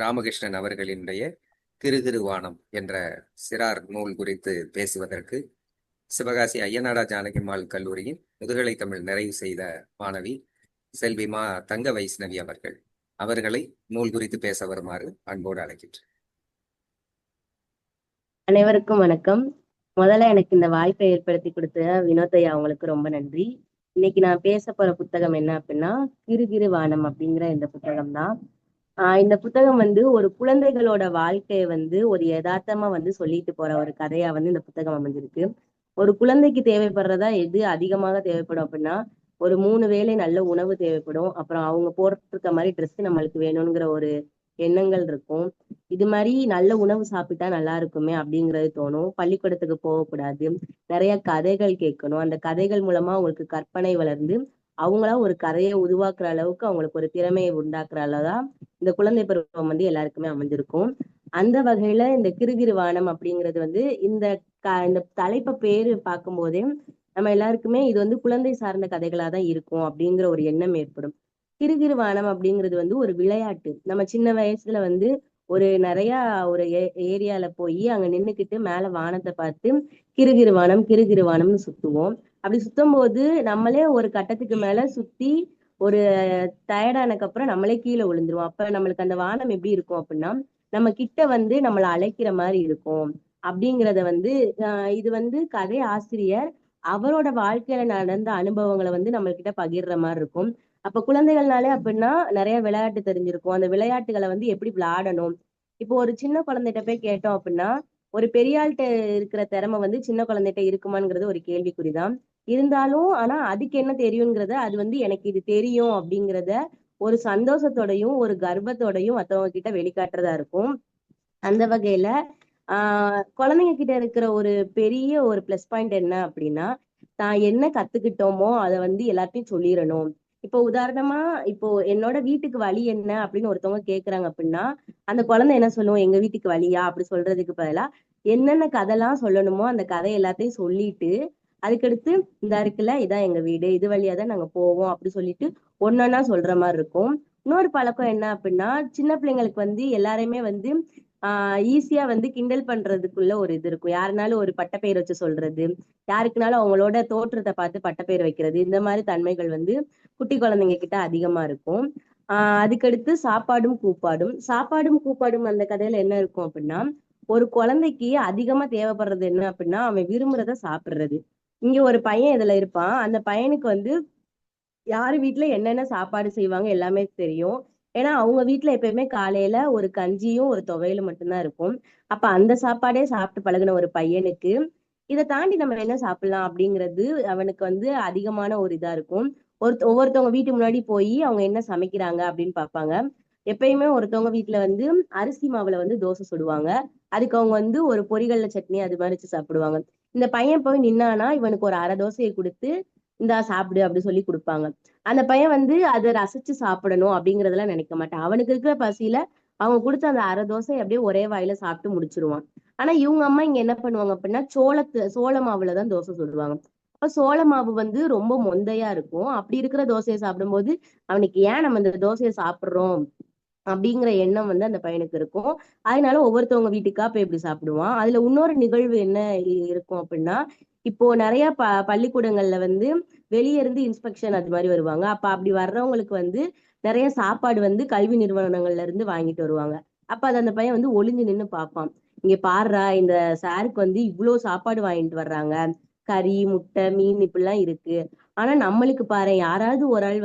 ராமகிருஷ்ணன் அவர்களினுடைய கிருகிருவானம் என்ற சிறார் நூல் குறித்து பேசுவதற்கு சிவகாசி ஐயனாடா ஜானகிம்மாள் கல்லூரியின் முதுகலை தமிழ் நிறைவு செய்த மாணவி செல்வி மா தங்க வைஷ்ணவி அவர்களை நூல் குறித்து பேச வருமாறு அன்போடு அழைக்கின்றேன். அனைவருக்கும் வணக்கம். முதல்ல எனக்கு இந்த வாய்ப்பை ஏற்படுத்தி கொடுத்த வினோதையா அவங்களுக்கு ரொம்ப நன்றி. இன்னைக்கு நான் பேச போற புத்தகம் என்ன அப்படின்னா கிருகிரு வானம் அப்படிங்கிற இந்த புத்தகம் தான். இந்த புத்தகம் ஒரு குழந்தைகளோட வாழ்க்கையை ஒரு யதார்த்தமா சொல்லிட்டு போற ஒரு கதையா இந்த புத்தகம் அமைஞ்சிருக்கு. ஒரு குழந்தைக்கு தேவைப்படுறதா எது அதிகமாக தேவைப்படும் அப்படின்னா ஒரு 3 வேளை நல்ல உணவு தேவைப்படும். அப்புறம் அவங்க போட்டிருக்க மாதிரி ட்ரெஸ் நம்மளுக்கு வேணுங்கிற ஒரு எண்ணங்கள் இருக்கும். இது மாதிரி நல்ல உணவு சாப்பிட்டா நல்லா இருக்குமே அப்படிங்கிறது தோணும். பள்ளிக்கூடத்துக்கு போகக்கூடாது, நிறைய கதைகள் கேட்கணும். அந்த கதைகள் மூலமா அவங்களுக்கு கற்பனை வளர்ந்து அவங்களா ஒரு கதையை உருவாக்குற அளவுக்கு அவங்களுக்கு ஒரு திறமையை உண்டாக்குற அளவுதான் இந்த குழந்தை பருவம் எல்லாருக்குமே அமைஞ்சிருக்கும். அந்த வகையில இந்த கிருகிரு வானம் அப்படிங்கிறது இந்த தலைப்பை பேரு பார்க்கும் போதே நம்ம எல்லாருக்குமே இது குழந்தை சார்ந்த கதைகளா தான் இருக்கும் அப்படிங்கிற ஒரு எண்ணம் ஏற்படும். கிருகிரு வானம் அப்படிங்கிறது ஒரு விளையாட்டு. நம்ம சின்ன வயசுல ஒரு நிறைய ஒரு ஏரியால போய் அங்க நின்னுக்கிட்டு மேல வானத்தை பார்த்து கிருகிரு வானம்னு சுத்துவோம். அப்படி சுத்தும் போது நம்மளே ஒரு கட்டத்துக்கு மேல சுத்தி ஒரு டயர்டானக்கு அப்புறம் நம்மளே கீழே விழுந்துருவோம். அப்ப நம்மளுக்கு அந்த வானம் எப்படி இருக்கும் அப்படின்னா நம்ம கிட்ட நம்மளை அழைக்கிற மாதிரி இருக்கும் அப்படிங்கிறத இது கதை ஆசிரியர் அவரோட வாழ்க்கையில நடந்த அனுபவங்களை நம்ம கிட்ட பகிர்ற மாதிரி இருக்கும். அப்ப குழந்தைகள்னாலே அப்படின்னா நிறைய விளையாட்டு தெரிஞ்சிருக்கும். அந்த விளையாட்டுகளை எப்படி விளையாடணும். இப்போ ஒரு சின்ன குழந்தைகிட்ட போய் கேட்டோம் அப்படின்னா ஒரு பெரிய ஆள்கிட்ட இருக்கிற திறமை சின்ன குழந்தைகிட்ட இருக்குமாங்கிறது ஒரு கேள்விக்குறிதான். இருந்தாலும் ஆனா அதுக்கு என்ன தெரியுங்கிறத அது எனக்கு இது தெரியும் அப்படிங்கிறத ஒரு சந்தோஷத்தோடையும் ஒரு கர்வத்தோடையும் மற்றவங்க கிட்ட வெளிக்காட்டுறதா இருக்கும். அந்த வகையில குழந்தைங்க கிட்ட இருக்கிற ஒரு பெரிய ஒரு பிளஸ் பாயிண்ட் என்ன அப்படின்னா தான் என்ன கத்துக்கிட்டோமோ அதை எல்லாத்தையும் சொல்லிடணும். இப்போ உதாரணமா இப்போ என்னோட வீட்டுக்கு வழி என்ன அப்படின்னு ஒருத்தவங்க கேக்குறாங்க அப்படின்னா அந்த குழந்தை என்ன சொல்லுவோம், எங்க வீட்டுக்கு வழியா அப்படி சொல்றதுக்கு பதிலா என்னென்ன கதைலாம் சொல்லணுமோ அந்த கதை எல்லாத்தையும் சொல்லிட்டு அதுக்கடுத்து இந்த இருக்குல்ல இதான் எங்க வீடு, இது வழியாதான் நாங்க போவோம் அப்படி சொல்லிட்டு ஒன்னொன்னா சொல்ற மாதிரி இருக்கும். இன்னொரு பழக்கம் என்ன அப்படின்னா சின்ன பிள்ளைங்களுக்கு எல்லாருமே ஈஸியா கிண்டல் பண்றதுக்குள்ள ஒரு இது இருக்கும். யாருனாலும் ஒரு பட்டப்பெயர் வச்சு சொல்றது, யாருக்குனாலும் அவங்களோட தோற்றத்தை பார்த்து பட்டப்பெயர் வைக்கிறது, இந்த மாதிரி தன்மைகள் குட்டி குழந்தைங்க கிட்ட அதிகமா இருக்கும். அதுக்கடுத்து சாப்பாடும் கூப்பாடும் அந்த கதையில என்ன இருக்கும் அப்படின்னா ஒரு குழந்தைக்கு அதிகமா தேவைப்படுறது என்ன அப்படின்னா அவன் விரும்புறத சாப்பிடுறது. இங்க ஒரு பையன் இதுல இருப்பான். அந்த பையனுக்கு யாரு வீட்டுல என்னென்ன சாப்பாடு செய்வாங்க எல்லாமே தெரியும். ஏன்னா அவங்க வீட்டுல எப்பயுமே காலையில ஒரு கஞ்சியும் ஒரு துவையலும் மட்டும்தான் இருக்கும். அப்ப அந்த சாப்பாடே சாப்பிட்டு பழகுன ஒரு பையனுக்கு இதை தாண்டி நம்ம என்ன சாப்பிடலாம் அப்படிங்கிறது அவனுக்கு அதிகமான ஒரு இதா இருக்கும். ஒவ்வொருத்தவங்க வீட்டு முன்னாடி போய் அவங்க என்ன சமைக்கிறாங்க அப்படின்னு பார்ப்பாங்க. எப்பயுமே ஒருத்தவங்க வீட்டுல அரிசி மாவுல தோசை சுடுவாங்க. அதுக்கு அவங்க ஒரு பொரிகல்ல சட்னி அது மாதிரி வச்சு சாப்பிடுவாங்க. இந்த பையன் போய் நின்னானா இவனுக்கு ஒரு அரை தோசையை கொடுத்து இந்தா சாப்பிடு அப்படி சொல்லி கொடுப்பாங்க. அந்த பையன் அதை ரசிச்சு சாப்பிடணும் அப்படிங்கறதெல்லாம் நினைக்க மாட்டான். அவனுக்கு இருக்கிற பசியில அவங்க கொடுத்த அந்த அரை தோசை அப்படியே ஒரே வாயில சாப்பிட்டு முடிச்சிருவான். ஆனா இவங்க அம்மா இங்க என்ன பண்ணுவாங்க அப்படின்னா சோள மாவுலதான் தோசை சுடுவாங்க. அப்ப சோள மாவு ரொம்ப மொந்தையா இருக்கும். அப்படி இருக்கிற தோசையை சாப்பிடும்போது அவனுக்கு ஏன் நம்ம இந்த தோசையை சாப்பிடுறோம் அப்படிங்கிற எண்ணம் அந்த பையனுக்கு இருக்கும். அதனால ஒவ்வொருத்தவங்க வீட்டுக்கா போய் இப்படி சாப்பிடுவான். அதுல இன்னொரு நிகழ்வு என்ன இருக்கும் அப்படின்னா இப்போ நிறைய பள்ளிக்கூடங்கள்ல வெளியே இருந்து இன்ஸ்பெக்ஷன் அது மாதிரி வருவாங்க. அப்ப அப்படி வர்றவங்களுக்கு நிறைய சாப்பாடு கல்வி நிறுவனங்கள்ல இருந்து வாங்கிட்டு வருவாங்க. அப்ப அது அந்த பையன் ஒளிஞ்சு நின்னு பார்ப்பான். இங்க பாடுறா இந்த சாருக்கு இவ்வளவு சாப்பாடு வாங்கிட்டு வர்றாங்க, கறி முட்டை மீன் இப்படிலாம் இருக்கு. ஆனா நம்மளுக்கு பாரு யாராவது ஒரு ஆள்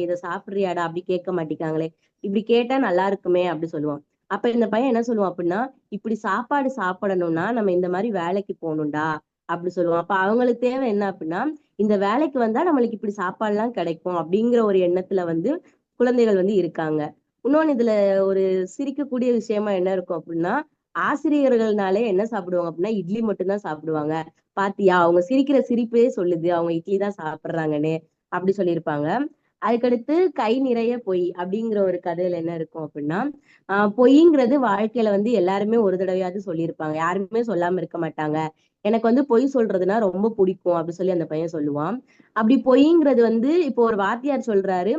இதை சாப்பிடுறியாடா அப்படி கேட்க மாட்டேங்காங்களே, இப்படி கேட்டா நல்லா இருக்குமே அப்படி சொல்லுவான். அப்ப இந்த பையன் என்ன சொல்லுவான் அப்படின்னா இப்படி சாப்பாடு சாப்பிடணும்னா நம்ம இந்த மாதிரி வேலைக்கு போகணும்டா அப்படி சொல்லுவான். அப்ப அவங்களுக்கு தேவை என்ன அப்படின்னா இந்த வேலைக்கு வந்தா நம்மளுக்கு இப்படி சாப்பாடு எல்லாம் கிடைக்கும் அப்படிங்கிற ஒரு எண்ணத்துல குழந்தைகள் இருக்காங்க. இன்னொன்னு இதுல ஒரு சிரிக்கக்கூடிய விஷயமா என்ன இருக்கும் அப்படின்னா ஆசிரியர்கள்னாலே என்ன சாப்பிடுவாங்க அப்படின்னா இட்லி மட்டும்தான் சாப்பிடுவாங்க. பாத்தியா அவங்க சிரிக்கிற சிரிப்பே சொல்லுது அவங்க இட்லி தான் சாப்பிடுறாங்கன்னு அப்படி சொல்லியிருப்பாங்க. அதுக்கடுத்து கை நிறைய பொய் அப்படிங்கிற ஒரு கதையில என்ன இருக்கும் அப்படின்னா பொய்ங்கிறது வாழ்க்கையில எல்லாருமே ஒரு தடவையாவது சொல்லியிருப்பாங்க, யாருமே சொல்லாம இருக்க மாட்டாங்க. எனக்கு பொய் சொல்றதுன்னா ரொம்ப பிடிக்கும் அப்படி சொல்லி அந்த பையன் சொல்லுவான். அப்படி பொய்ங்கிறது இப்போ ஒரு வாத்தியார் சொல்றாரு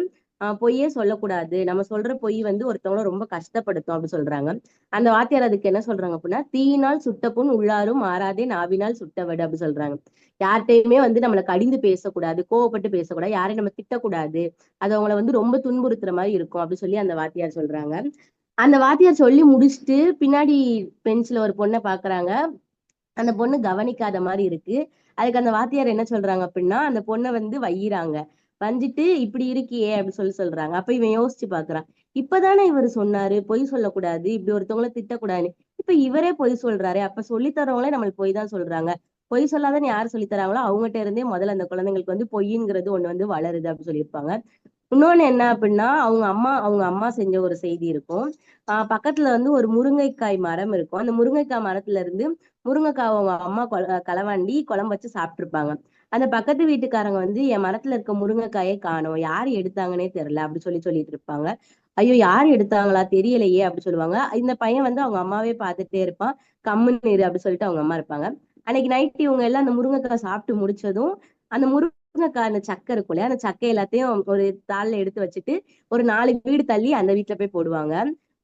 பொய்யே சொல்லக்கூடாது, நம்ம சொல்ற பொய் வந்து ஒருத்தவங்கள ரொம்ப கஷ்டப்படுத்தும் அப்படின்னு சொல்றாங்க. அந்த வாத்தியார் அதுக்கு என்ன சொல்றாங்க அப்படின்னா, தீயினால் சுட்ட புண் உள்ளாரும் மாறாதே நாவினால் சுட்டவடு அப்படி சொல்றாங்க. யார்கிட்டயுமே வந்து நம்மளை கடிந்து பேசக்கூடாது, கோவப்பட்டு பேசக்கூடாது, யாரையும் நம்ம திட்டக்கூடாது, அது அவங்கள வந்து ரொம்ப துன்புறுத்துற மாதிரி இருக்கும் அப்படின்னு சொல்லி அந்த வாத்தியார் சொல்றாங்க. அந்த வாத்தியார் சொல்லி முடிச்சுட்டு பின்னாடி பெஞ்ச்ல ஒரு பொண்ணை பாக்குறாங்க. அந்த பொண்ணு கவனிக்காத மாதிரி இருக்கு. அதுக்கு அந்த வாத்தியார் என்ன சொல்றாங்க அப்படின்னா, அந்த பொண்ணை வந்து வையிறாங்க. வஞ்சிட்டு இப்படி இருக்கியே அப்படின்னு சொல்றாங்க. அப்ப இவன் யோசிச்சு பாக்குறான். இப்பதானே இவர் சொன்னாரு பொய் சொல்லக்கூடாது, இப்படி ஒருத்தவங்கள திட்டக்கூடாதுன்னு. இப்ப இவரே பொய் சொல்றாரு, அப்ப சொல்லி தரவங்களே நம்மளுக்கு பொய் தான் சொல்றாங்க. பொய் சொல்லாதன்னு யார் சொல்லி தராங்களோ அவங்ககிட்ட இருந்தே முதல்ல அந்த குழந்தைங்களுக்கு வந்து பொய்ங்கிறது ஒண்ணு வந்து வளருது அப்படின்னு சொல்லியிருப்பாங்க. இன்னொன்னு என்ன அப்படின்னா, அவங்க அம்மா செஞ்ச ஒரு செய்தி இருக்கும். பக்கத்துல வந்து ஒரு முருங்கைக்காய் மரம் இருக்கும். அந்த முருங்கைக்காய் மரத்துல இருந்து முருங்கைக்காய் அவங்க அம்மா களவாண்டி குழம்பு வச்சு சாப்பிட்டுருப்பாங்க. அந்த பக்கத்து வீட்டுக்காரங்க வந்து என் மரத்துல இருக்க முருங்கைக்காயை காணோம், யாரு எடுத்தாங்கன்னே தெரியல அப்படி சொல்லிட்டு இருப்பாங்க. ஐயோ, யாரு எடுத்தாங்களா தெரியலையே அப்படி சொல்லுவாங்க. இந்த பையன் வந்து அவங்க அம்மாவே பார்த்துட்டே இருப்பான். கம்முன்னு இரு அப்படி சொல்லிட்டு அவங்க அம்மா இருப்பாங்க. அன்னைக்கு நைட்டு இவங்க எல்லாம் அந்த முருங்கைக்காய் சாப்பிட்டு முடிச்சதும் அந்த முருங்கைக்காய் அந்த சக்கை இருக்கும் இல்லையா, அந்த சக்கை எல்லாத்தையும் ஒரு தாள்ல எடுத்து வச்சுட்டு ஒரு 4 வீடு தள்ளி அந்த வீட்டுல போய் போடுவாங்க.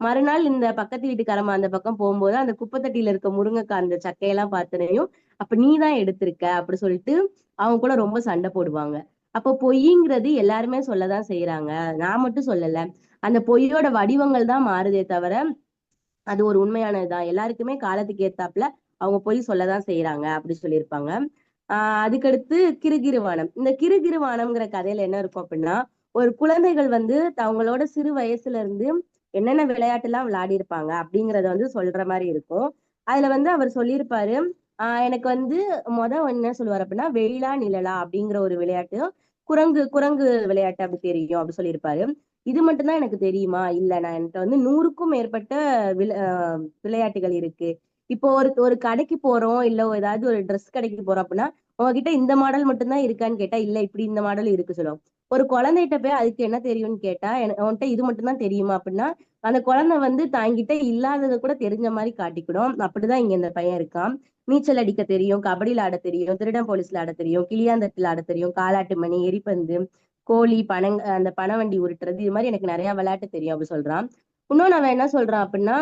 மறுநாள் இந்த பக்கத்து வீட்டுக்காரம்மா அந்த பக்கம் போகும்போது அந்த குப்பைத்தட்டியில இருக்க முருங்கைக்காய் அந்த சக்கையெல்லாம் பார்த்தனையும், அப்ப நீ தான் எடுத்திருக்க அப்படி சொல்லிட்டு அவங்க கூட ரொம்ப சண்டை போடுவாங்க. அப்ப பொய்ங்கிறது எல்லாருமே சொல்லதான் செய்யறாங்க, நான் மட்டும் சொல்லல. அந்த பொய்யோட வடிவங்கள் தான் மாறுதே தவிர அது ஒரு உண்மையானதுதான். எல்லாருக்குமே காலத்துக்கு ஏத்தாப்புல அவங்க பொய் சொல்லதான் செய்யறாங்க அப்படி சொல்லியிருப்பாங்க. அதுக்கடுத்து கிறுகிறுவானம். இந்த கிறுகிறுவானம்ங்கிற கதையில என்ன இருக்கும் அப்படின்னா, ஒரு குழந்தைகள் வந்து அவங்களோட சிறு வயசுல இருந்து என்னென்ன விளையாட்டு எல்லாம் விளையாடி இருப்பாங்க அப்படிங்கறத வந்து சொல்ற மாதிரி இருக்கும். அதுல வந்து அவர் சொல்லியிருப்பாரு, எனக்கு வந்து என்ன சொல்லுவார் அப்படின்னா, வெயிலா நிழலா அப்படிங்கிற ஒரு விளையாட்டு, குரங்கு குரங்கு விளையாட்டு அப்படி தெரியும் அப்படி சொல்லியிருப்பாரு. இது மட்டும்தான் எனக்கு தெரியுமா? இல்ல, நான் என்கிட்ட வந்து 100க்கும் மேற்பட்ட விளையாட்டுகள் இருக்கு. இப்போ ஒரு ஒரு கடைக்கு போறோம், இல்ல ஏதாவது ஒரு ட்ரெஸ் கடைக்கு போறோம் அப்படின்னா, உங்ககிட்ட இந்த மாடல் மட்டும்தான் இருக்கான்னு கேட்டா, இல்ல இப்படி இந்த மாடல் இருக்கு சொல்லுவோம். ஒரு குழந்தைகிட்ட போய் அதுக்கு என்ன தெரியும்னு கேட்டா, உன்கிட்ட இது மட்டும்தான் தெரியுமா அப்படின்னா, அந்த குழந்தை வந்து தாங்கிட்ட இல்லாததை கூட தெரிஞ்ச மாதிரி காட்டிக்கிடும். அப்படிதான் இங்க இந்த பையன் இருக்கான். நீச்சல் அடிக்க தெரியும், கபடியில ஆட தெரியும், திருடன் போலீஸ்ல ஆட தெரியும், கிளியாந்தட்டுல ஆட தெரியும், காலாட்டு மணி, எரிப்பந்து, கோழி, அந்த பனவண்டி உருட்டுறது, இது மாதிரி எனக்கு நிறைய விளையாட்டு தெரியும் அப்படி சொல்றான். இன்னொன்னு அவன் என்ன சொல்றான் அப்படின்னா,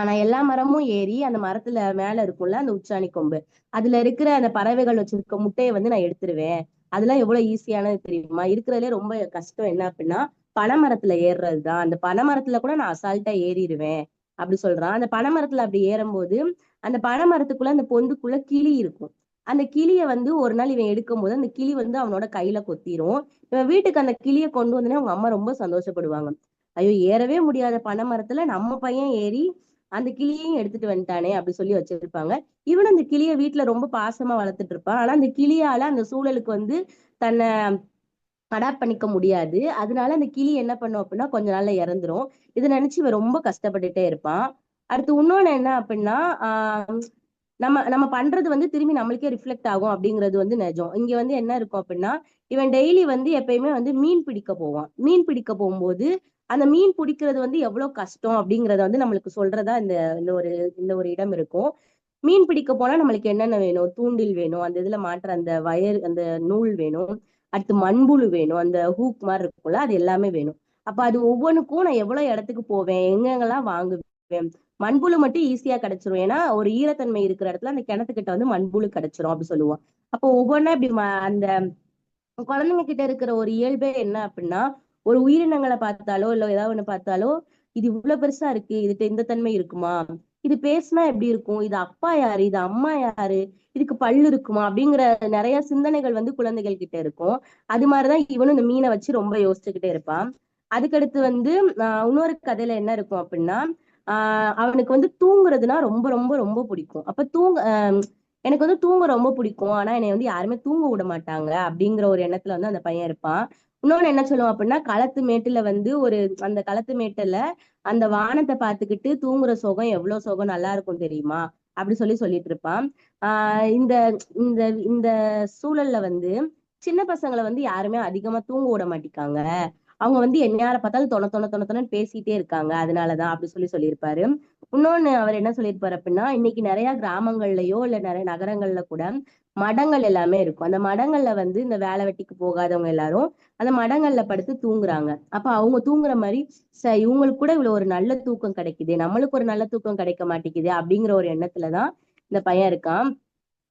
நான் எல்லா மரமும் ஏறி அந்த மரத்துல மேல இருக்கும்ல அந்த உச்சாணி கொம்பு, அதுல இருக்கிற அந்த பறவைகள் வச்சிருக்க முட்டையை வந்து நான் எடுத்துருவேன். அதெல்லாம் எவ்வளவு ஈஸியானது தெரியுமா? இருக்கிறதுலே ரொம்ப கஷ்டம் என்ன அப்படின்னா பனைமரத்துல ஏறுறதுதான். அந்த பனைமரத்துல கூட நான் அசால்ட்டா ஏறிடுவேன் அப்படி சொல்றான். அந்த பனைமரத்துல அப்படி ஏறும்போது அந்த பனைமரத்துக்குள்ள அந்த பொந்துக்குள்ள கிளி இருக்கும். அந்த கிளிய வந்து ஒரு நாள் இவன் எடுக்கும் போது அந்த கிளி வந்து அவனோட கையில கொத்திரும். இவன் வீட்டுக்கு அந்த கிளியை கொண்டு வந்தோடனே அவங்க அம்மா ரொம்ப சந்தோஷப்படுவாங்க. ஐயோ, ஏறவே முடியாத பனைமரத்துல நம்ம பையன் ஏறி அந்த கிளியையும் எடுத்துட்டு வந்துட்டானே அப்படி சொல்லி வச்சிருப்பாங்க. இவன் அந்த கிளிய வீட்டுல ரொம்ப பாசமா வளர்த்துட்டு இருப்பான். ஆனா அந்த கிளியால அந்த சூழலுக்கு வந்து தன்னை அடாப்ட் பண்ணிக்க முடியாது. அதனால அந்த கிளி என்ன பண்ணும் அப்படின்னா கொஞ்ச நாள்ல இறந்துரும். இதை நினைச்சு இவன் ரொம்ப கஷ்டப்பட்டுட்டே இருப்பான். அடுத்து இன்னொன்னு என்ன அப்படின்னா, ஆஹ் நம்ம நம்ம பண்றது வந்து திரும்பி நம்மளுக்கே ரிஃப்ளெக்ட் ஆகும் அப்படிங்கிறது வந்து நிஜம். இங்க வந்து என்ன இருக்கும் அப்படின்னா, இவன் டெய்லி வந்து எப்பயுமே வந்து மீன் பிடிக்க போவான். மீன் பிடிக்க போகும்போது அந்த மீன் பிடிக்கிறது வந்து எவ்வளவு கஷ்டம் அப்படிங்கறத வந்து நம்மளுக்கு சொல்றதா இந்த இந்த ஒரு இடம் இருக்கும். மீன் பிடிக்க போனா நம்மளுக்கு என்னென்ன வேணும்? தூண்டில் வேணும், அந்த இதுல மாட்டுற அந்த அந்த நூல் வேணும், அடுத்து மண்புழு வேணும், அந்த ஹூக் மாதிரி இருக்கும்ல அது எல்லாமே வேணும். அப்ப அது ஒவ்வொன்றுக்கும் நான் எவ்வளவு இடத்துக்கு போவேன், எங்கெங்கெல்லாம் வாங்குவேன். மண்புழு மட்டும் ஈஸியா கிடைச்சிரும், ஏன்னா ஒரு ஈரத்தன்மை இருக்கிற இடத்துல அந்த கிணத்துக்கிட்ட வந்து மண்புழு கிடைச்சிரும் அப்படி சொல்லுவோம். அப்போ ஒவ்வொன்னா இப்படி அந்த குழந்தைங்க கிட்ட இருக்கிற ஒரு இயல்பே என்ன அப்படின்னா, ஒரு உயிரினங்களை பார்த்தாலோ இல்ல ஏதாவது ஒண்ணு பார்த்தாலோ, இது இவ்வளவு பெருசா இருக்கு, இதுட்ட இந்த தன்மை இருக்குமா, இது பேசுனா எப்படி இருக்கும், இது அப்பா யாரு, இது அம்மா யாரு, இதுக்கு பல்லு இருக்குமா அப்படிங்கிற நிறைய சிந்தனைகள் வந்து குழந்தைகள் கிட்ட இருக்கும். அது மாதிரிதான் இவனும் இந்த மீனை வச்சு ரொம்ப யோசிச்சுக்கிட்டே இருப்பான். அதுக்கடுத்து வந்து இன்னொரு கதையில என்ன இருக்கும் அப்படின்னா, அவனுக்கு வந்து தூங்குறதுனா ரொம்ப ரொம்ப ரொம்ப பிடிக்கும். அப்ப எனக்கு வந்து தூங்க ரொம்ப பிடிக்கும், ஆனா என்னை வந்து யாருமே தூங்க விட மாட்டாங்க அப்படிங்கிற ஒரு எண்ணத்துல வந்து அந்த பையன் இருப்பான். இன்னொன்னு என்ன சொல்லுவான் அப்படின்னா, களத்து மேட்டுல வந்து அந்த களத்து மேட்டுல அந்த வானத்தை பார்த்துக்கிட்டு தூங்குற சுகம் எவ்வளவு சுகம் நல்லா இருக்கும் தெரியுமா அப்படி சொல்லிட்டு இருப்பான். இந்த இந்த இந்த சூழல்ல வந்து சின்ன பசங்களை வந்து யாருமே அதிகமா தூங்க விட மாட்டிக்காங்க. அவங்க வந்து எந்நேரம் பார்த்தாலும் தொண தொண தொண தொணன்னு பேசிட்டே இருக்காங்க, அதனாலதான் அப்படி சொல்லியிருப்பாரு. இன்னொன்னு அவர் என்ன சொல்லியிருப்பாரு அப்படின்னா, இன்னைக்கு நிறைய கிராமங்கள்லயோ இல்ல நிறைய நகரங்கள்ல கூட மடங்கள் எல்லாமே இருக்கும். அந்த மடங்கள்ல வந்து இந்த வேலை வெட்டிக்கு போகாதவங்க எல்லாரும் அந்த மடங்கள்ல படுத்து தூங்குறாங்க. அப்ப அவங்க தூங்குற மாதிரி இவங்களுக்கு கூட இவ்வளவு ஒரு நல்ல தூக்கம் கிடைக்குது, நம்மளுக்கு ஒரு நல்ல தூக்கம் கிடைக்க மாட்டேங்குது அப்படிங்கிற ஒரு எண்ணத்துலதான் இந்த பையன் இருக்கான்.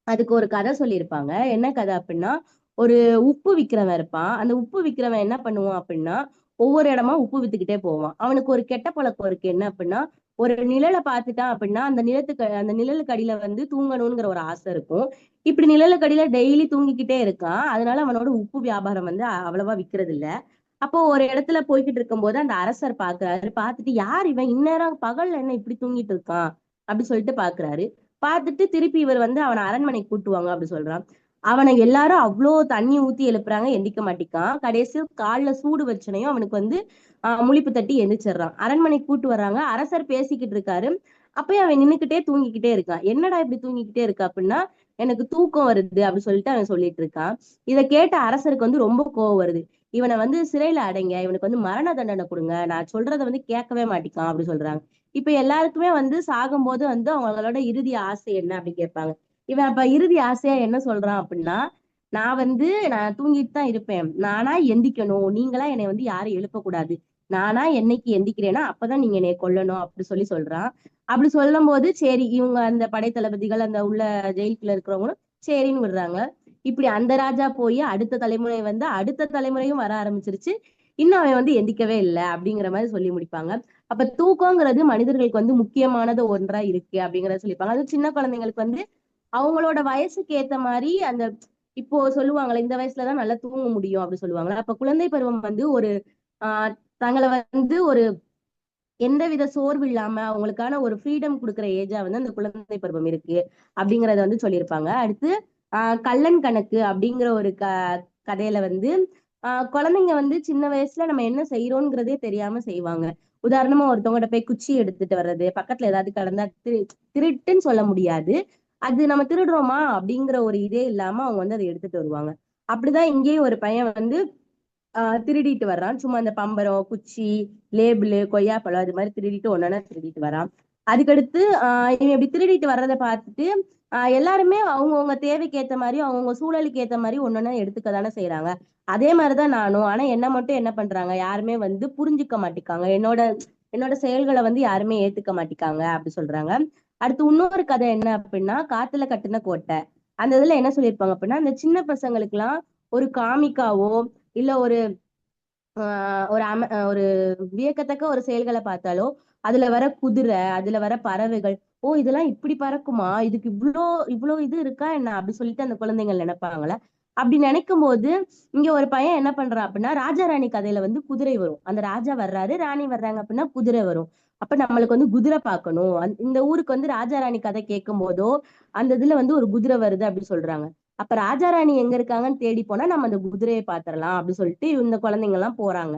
அதுக்கு ஒரு கதை சொல்லியிருப்பாங்க. என்ன கதை அப்படின்னா, ஒரு உப்பு விக்கிறவன் இருப்பான். அந்த உப்பு விக்கிறவன் என்ன பண்ணுவான் அப்படின்னா, ஒவ்வொரு இடமா உப்பு வித்துக்கிட்டே போவான். அவனுக்கு ஒரு கெட்ட பழக்கம் இருக்கு. என்ன அப்படின்னா, ஒரு நிழலை பார்த்துட்டான் அப்படின்னா அந்த நிழலுக்கு அடியில வந்து தூங்கணுங்கிற ஒரு ஆசை இருக்கும். இப்படி நிழலுக்கு அடியில டெய்லி தூங்கிக்கிட்டே இருக்கான். அதனால அவனோட உப்பு வியாபாரம் வந்து அவ்வளவா விக்கிறது இல்ல. அப்போ ஒரு இடத்துல போய்கிட்டு இருக்கும்போது அந்த அரசர் பாக்குறாரு. பார்த்துட்டு, யார் இவன் இந்நேரம் பகல்ல என்ன இப்படி தூங்கிட்டு இருக்கான் அப்படி சொல்லிட்டு பாக்குறாரு. பார்த்துட்டு திருப்பி இவர் வந்து அவனை அரண்மனைக்கு கூட்டுவாங்க அப்படி சொல்றான். அவனை எல்லாரும் அவ்வளோ தண்ணி ஊத்தி எழுப்புறாங்க, எந்திக்க மாட்டிக்கான். கடைசி கால்ல சூடு வச்சனையும் அவனுக்கு வந்து முழிப்பு தட்டி எந்திரிச்சிடுறான். அரண்மனைக்கு கூட்டு வர்றாங்க. அரசர் பேசிக்கிட்டு இருக்காரு. அப்பயும் அவன் நின்னுக்கிட்டே தூங்கிக்கிட்டே இருக்கான். என்னடா இப்படி தூங்கிக்கிட்டே இருக்கா அப்படின்னா, எனக்கு தூக்கம் வருது அப்படி சொல்லிட்டு அவன் சொல்லிட்டு இருக்கான். இதை கேட்ட அரசருக்கு வந்து ரொம்ப கோவம் வருது. இவனை வந்து சிறையில அடைங்க, இவனுக்கு வந்து மரண தண்டனை கொடுங்க, நான் சொல்றதை வந்து கேட்கவே மாட்டிக்கான் அப்படி சொல்றாங்க. இப்ப எல்லாருக்குமே வந்து சாகும்போது வந்து அவங்களோட இறுதி ஆசை என்ன அப்படின்னு கேட்பாங்க. இவன் அப்ப இறுதி ஆசையா என்ன சொல்றான் அப்படின்னா, நான் தூங்கிட்டு தான் இருப்பேன், நானா எந்திக்கணும், நீங்களா என்னை வந்து யாரும் எழுப்பக்கூடாது, நானா என்னைக்கு எந்திக்கிறேன்னா அப்பதான் நீங்க என்னை கொல்லணும் அப்படி சொல்லி சொல்றான். அப்படி சொல்லும் போது சரி, இவங்க அந்த படைத்தளபதிகள் அந்த உள்ள ஜெயிலுக்குள்ள இருக்கிறவங்களும் சரின்னு விடுறாங்க. இப்படி அந்த ராஜா போய் அடுத்த தலைமுறை வந்து அடுத்த தலைமுறையும் வர ஆரம்பிச்சிருச்சு. இன்னும் அவன் வந்து எந்திக்கவே இல்லை அப்படிங்கிற மாதிரி சொல்லி முடிப்பாங்க. அப்ப தூக்கங்கிறது மனிதர்களுக்கு வந்து முக்கியமானது ஒன்றா இருக்கு அப்படிங்கறத சொல்லியிருப்பாங்க. அது சின்ன குழந்தைங்களுக்கு வந்து அவங்களோட வயசுக்கு ஏத்த மாதிரி அந்த இப்போ சொல்லுவாங்கல்ல, இந்த வயசுலதான் நல்லா தூங்க முடியும் அப்படி சொல்லுவாங்கல்ல. அப்ப குழந்தை பருவம் வந்து ஒரு ஆஹ் தங்களை வந்து ஒரு எந்தவித சோர்வு இல்லாம அவங்களுக்கான ஒரு ஃப்ரீடம் கொடுக்குற ஏஜா வந்து அந்த குழந்தை பருவம் இருக்கு அப்படிங்கறத வந்து சொல்லியிருப்பாங்க. அடுத்து கள்ளன் கணக்கு அப்படிங்கிற ஒரு கதையில வந்து குழந்தைங்க வந்து சின்ன வயசுல நம்ம என்ன செய்யறோங்கிறதே தெரியாம செய்வாங்க. உதாரணமா ஒருத்தவங்ககிட்ட போய் குச்சி எடுத்துட்டு வர்றது, பக்கத்துல ஏதாவது கடந்தா திருட்டுன்னு சொல்ல முடியாது, அது நம்ம திருடுறோமா அப்படிங்கிற ஒரு இதே இல்லாம அவங்க வந்து அதை எடுத்துட்டு வருவாங்க. அப்படிதான் இங்கேயும் ஒரு பையன் வந்து திருடிட்டு வர்றான். சும்மா அந்த பம்பரம், குச்சி, லேபிள், கொய்யாப்பழம் அது மாதிரி திருடிட்டு ஒன்னொன்னா திருடிட்டு வரான். அதுக்கடுத்து இவன் இப்படி திருடிட்டு வர்றதை பார்த்துட்டு எல்லாருமே அவங்கவுங்க தேவைக்கு ஏத்த மாதிரி அவங்கவுங்க சூழலுக்கு ஏத்த மாதிரி ஒன்னொன்னா எடுத்துக்க தானே செய்யறாங்க. அதே மாதிரிதான் நானும். ஆனா என்ன மட்டும் என்ன பண்றாங்க, யாருமே வந்து புரிஞ்சுக்க மாட்டிக்காங்க, என்னோட என்னோட செயல்களை வந்து யாருமே ஏத்துக்க மாட்டிக்காங்க அப்படி சொல்றாங்க. அடுத்து இன்னொரு கதை என்ன அப்படின்னா, காத்துல கட்டுன கோட்டை. அந்த இதுல என்ன சொல்லியிருப்பாங்க அப்படின்னா, அந்த சின்ன பசங்களுக்கு எல்லாம் ஒரு காமிக்காவோ இல்ல ஒரு ஒரு வியக்கத்தக்க ஒரு செயல்களை பார்த்தாலோ அதுல வர குதிரை, அதுல வர பறவைகள், ஓ இதெல்லாம் இப்படி பறக்குமா, இதுக்கு இவ்வளோ இவ்வளோ இது இருக்கா என்ன அப்படி சொல்லிட்டு அந்த குழந்தைகள் நினைப்பாங்களே. அப்படி நினைக்கும் போது இங்க ஒரு பையன் என்ன பண்றான் அப்படின்னா, ராஜா ராணி கதையில வந்து குதிரை வரும். அந்த ராஜா வர்றாரு, ராணி வர்றாங்க அப்படின்னா குதிரை வரும். அப்ப நம்மளுக்கு வந்து குதிரை பார்க்கணும், இந்த ஊருக்கு வந்து ராஜா ராணி கதை கேட்கும் போதோ அந்த இதுல வந்து ஒரு குதிரை வருது அப்படி சொல்றாங்க. அப்ப ராஜா ராணி எங்க இருக்காங்கன்னு தேடி போனா நம்ம அந்த குதிரையை பாத்திரலாம் அப்படி சொல்லிட்டு இந்த குழந்தைங்க எல்லாம் போறாங்க.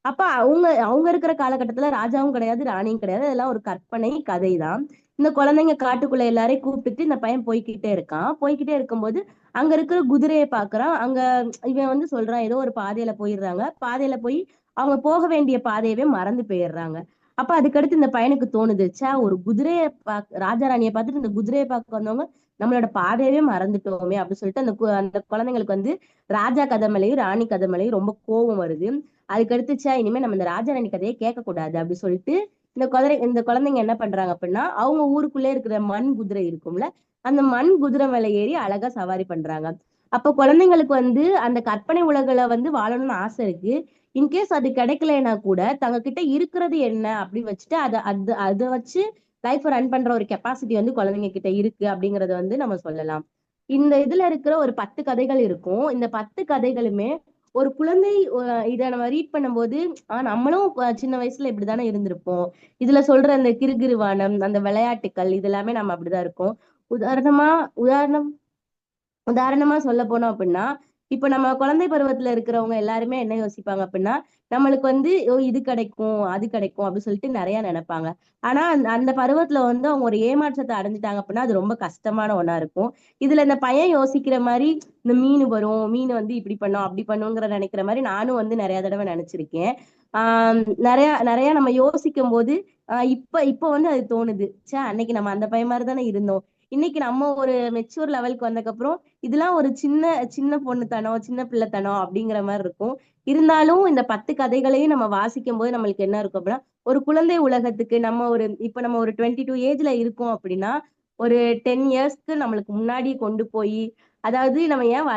அப்ப அவங்க அவங்க இருக்கிற காலகட்டத்துல ராஜாவும் கிடையாது, ராணியும் கிடையாது, அதெல்லாம் ஒரு கற்பனை கதை தான். இந்த குழந்தைங்க காட்டுக்குள்ள எல்லாரையும் கூப்பிட்டுட்டு இந்த பையன் போய்கிட்டே இருக்கான். போய்கிட்டே இருக்கும்போது அங்க இருக்கிற குதிரையை பாக்குறான். அங்க இவன் வந்து சொல்றான், ஏதோ ஒரு பாதையில போயிடுறாங்க. பாதையில போய் அவங்க போக வேண்டிய பாதையவே மறந்து போயிடுறாங்க. அப்ப அதுக்கடுத்து இந்த பையனுக்கு தோணுது, ச்சே ஒரு குதிரையை ராஜா ராணியை பார்த்துட்டு இந்த குதிரையை பார்க்க வந்தவங்க நம்மளோட பாதையவே மறந்துட்டோமே அப்படின்னு சொல்லிட்டு அந்த குழந்தைங்களுக்கு வந்து ராஜா கதை மேலேயும் ராணி கதை மேலேயும் ரொம்ப கோபம் வருது. அதுக்கடுத்து ச்சே இனிமே நம்ம இந்த ராஜா ராணி கதையை கேட்க கூடாது அப்படி சொல்லிட்டு இந்த குழந்தைங்க என்ன பண்றாங்க அப்படின்னா, அவங்க ஊருக்குள்ளே இருக்கிற மண் குதிரை இருக்கும்ல, அந்த மண் குதிரை மேல ஏறி அழகா சவாரி பண்றாங்க. அப்ப குழந்தைங்களுக்கு வந்து அந்த கற்பனை உலகில வந்து வாழணும்னு ஆசை இருக்கு. இன்கேஸ் அது கிடைக்கலன்னா கூட தங்க கிட்ட இருக்கிறது என்ன அப்படின்னு வச்சுட்டு அதை வச்சு லைஃப் ரன் பண்ற ஒரு கெப்பாசிட்டி வந்து குழந்தைங்க கிட்ட இருக்கு அப்படிங்கறத வந்து நம்ம சொல்லலாம். இந்த இதுல இருக்கிற ஒரு 10 கதைகள் இருக்கும். இந்த 10 கதைகளுமே ஒரு குழந்தை இதை நம்ம ரீட் பண்ணும்போது நம்மளும் சின்ன வயசுல இப்படித்தானே இருந்திருப்போம். இதுல சொல்ற அந்த கிறுகிறுவானம், அந்த விளையாட்டுக்கள், இது எல்லாமே நம்ம அப்படிதான் இருக்கோம். உதாரணமா உதாரணம் உதாரணமா சொல்ல போனோம் அப்படின்னா, இப்ப நம்ம குழந்தை பருவத்துல இருக்கிறவங்க எல்லாருமே என்ன யோசிப்பாங்க அப்படின்னா, நம்மளுக்கு வந்து இது கிடைக்கும் அது கிடைக்கும் அப்படின்னு சொல்லிட்டு நிறைய நினைப்பாங்க. ஆனா அந்த பருவத்துல வந்து அவங்க ஒரு ஏமாற்றத்தை அடைஞ்சிட்டாங்க அப்படின்னா அது ரொம்ப கஷ்டமான ஒண்ணா இருக்கும். இதுல இந்த பையன் யோசிக்கிற மாதிரி இந்த மீன் வரும், மீன் வந்து இப்படி பண்ணும் அப்படி பண்ணுங்கிற நினைக்கிற மாதிரி நானும் வந்து நிறைய தடவை நினைச்சிருக்கேன். நிறைய நிறைய நம்ம யோசிக்கும் போது இப்ப இப்ப வந்து அது தோணுது. ச்சே, அன்னைக்கு நம்ம அந்த பையன் மாதிரி தானே இருந்தோம். இன்னைக்கு நம்ம ஒரு மெச்சூர் லெவலுக்கு வந்தக்கப்புறம் இதெல்லாம் ஒரு சின்ன சின்ன பொண்ணுத்தனம், சின்ன பிள்ளைத்தனம் அப்படிங்கிற மாதிரி இருக்கும். இருந்தாலும் இந்த 10 கதைகளையும் நம்ம வாசிக்கும் போது நம்மளுக்கு என்ன இருக்கும் அப்படின்னா, ஒரு குழந்தை உலகத்துக்கு நம்ம ஒரு 22 ஏஜ்ல இருக்கோம் அப்படின்னா, ஒரு 10 இயர்ஸ்க்கு நம்மளுக்கு முன்னாடி கொண்டு போய், அதாவது நம்ம ஏன்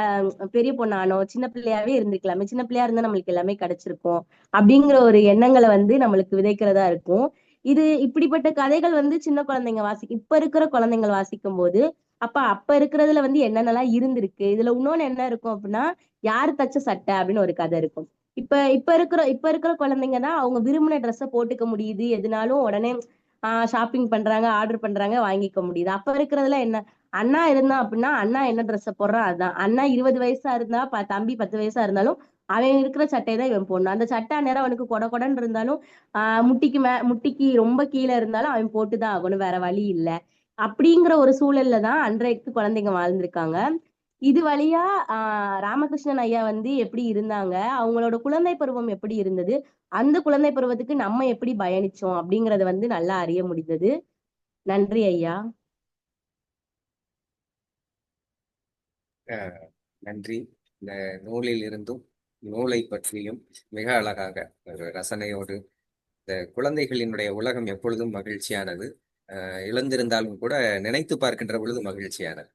பெரிய பொண்ணானோம், சின்ன பிள்ளையாவே இருந்திருக்கலாமே, சின்ன பிள்ளையா இருந்தா நம்மளுக்கு எல்லாமே கிடைச்சிருக்கும் அப்படிங்கிற ஒரு எண்ணங்களை வந்து நம்மளுக்கு விதைக்கிறதா இருக்கும். இது இப்படிப்பட்ட கதைகள் வந்து சின்ன குழந்தைங்க இப்ப இருக்கிற குழந்தைகள் வாசிக்கும் போது, அப்ப இருக்கிறதுல வந்து என்னென்னலாம் இருந்திருக்கு, இதுல இன்னொன்னு என்ன இருக்கும் அப்படின்னா, யாரு தச்ச சட்டை அப்படின்னு ஒரு கதை இருக்கும். இப்ப இருக்கிற குழந்தைங்க தான் அவங்க விரும்பின ட்ரெஸ்ஸை போட்டுக்க முடியுது, எதுனாலும் உடனே ஷாப்பிங் பண்றாங்க, ஆர்டர் பண்றாங்க, வாங்கிக்க முடியுது. அப்ப இருக்கிறதுல என்ன, அண்ணா இருந்தா அப்படின்னா அண்ணா என்ன ட்ரெஸ்ஸை போடுறான் அதான். அண்ணா 20 வயசா இருந்தா தம்பி 10 வயசா இருந்தாலும் அவன் இருக்கிற சட்டையை தான் இவன் போடணும். அந்த சட்டை நேரம் அவனுக்கு கொட கொடன்னு இருந்தாலும் முட்டிக்கு ரொம்ப கீழே இருந்தாலும் அவன் போட்டுதான் ஆகணும், வேற வழி இல்ல. அப்படிங்கிற ஒரு சூழல்ல தான் அன்றைக்கு குழந்தைங்க வாழ்ந்திருக்காங்க. இது வழியா ராமகிருஷ்ணன் ஐயா வந்து எப்படி இருந்தாங்க, அவங்களோட குழந்தை பருவம் எப்படி இருந்தது, அந்த குழந்தை பருவத்துக்கு நம்ம எப்படி பயணிச்சோம் அப்படிங்கறத வந்து நல்லா அறிய முடிந்தது. நன்றி ஐயா. நன்றி. இந்த நூலில் இருந்தும் நூலை பற்றியும் மிக அழகாக ஒரு ரசனையோடு, இந்த குழந்தைகளினுடைய உலகம் எப்பொழுதும் மகிழ்ச்சியானது, இழந்திருந்தாலும் கூட நினைத்து பார்க்கின்ற பொழுது மகிழ்ச்சியானது.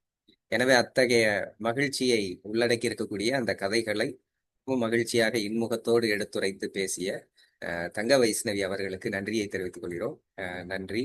எனவே அத்தகைய மகிழ்ச்சியை உள்ளடக்கி இருக்கக்கூடிய அந்த கதைகளை மகிழ்ச்சியாக இன்முகத்தோடு எடுத்துரைத்து பேசிய தங்க வைஷ்ணவி அவர்களுக்கு நன்றியை தெரிவித்துக் கொள்கிறோம். நன்றி.